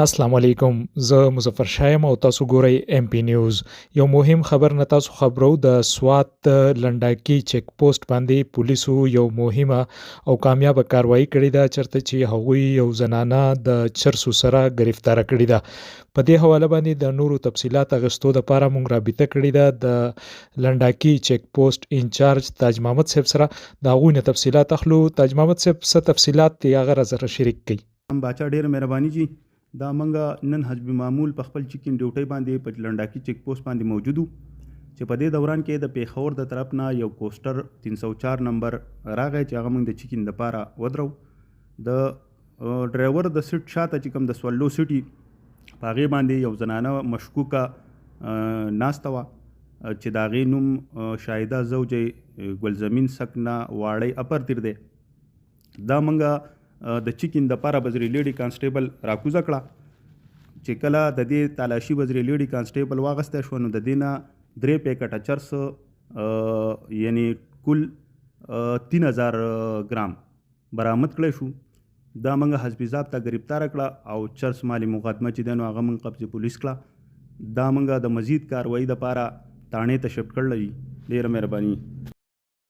السلام علیکم. زه مظفر شاه یم او تاسو ګورئ ام پی نیوز. یو مهم خبر نه تاسو خبرو د سوات د لنډاکي چیک پوسټ باندې پولیسو یو مهمه او کامیابه کاروایی کړې ده چرته چې هغوی یو زنانه د چرسو سره گرفتار کړې ده. په دې حواله باندې د نورو تفصيلات اغستو د پاره مونږ رابطه کړې ده د لنډاکي چیک پوسټ انچارج تاج محمد صاحب سره. دا غوښنه تفصيلات اخلو. تاج محمد صاحب څه تفصيلات دی هغه را سره شریک کړي. باچا ډیر مهرباني جی. دا منګه نن حسب معمول په خپل چیکین ډیوټي باندې په لنډاکي چیک پوسټ باندې موجودو چې په دې دوران کې د پیښور د طرف نه یو کوسټر 304 نمبر راغی چې هغه موږ د چیکین د پاره ودرو. د ډرایور د سیټ شاته چې کوم د سولو سټي په هغې باندې یو زنانه مشکوکه ناسته وه چې د هغې نوم شاهده زوجې ګلزمین سکنا واړی اپر تیر دی. دا منګه د چیکین د پاره وزیر لیډي کانسټیبل راکوزه کړه چې کله د دې تالاشي وزیر لیډي کانسټیبل واغسته شو نو د دې نه 3 پیکټه چرس یعنی کل 3000 ګرام برآمد کړی شو. دا منګه حسب ضابطه گرفتار کړه او چرس مالی مقدمه چې دنو هغه منګه قبضه پولیس کړه. دا منګه د مزید کاروایی د پاره تانه ته شفت کړل. ډیره مهرباني.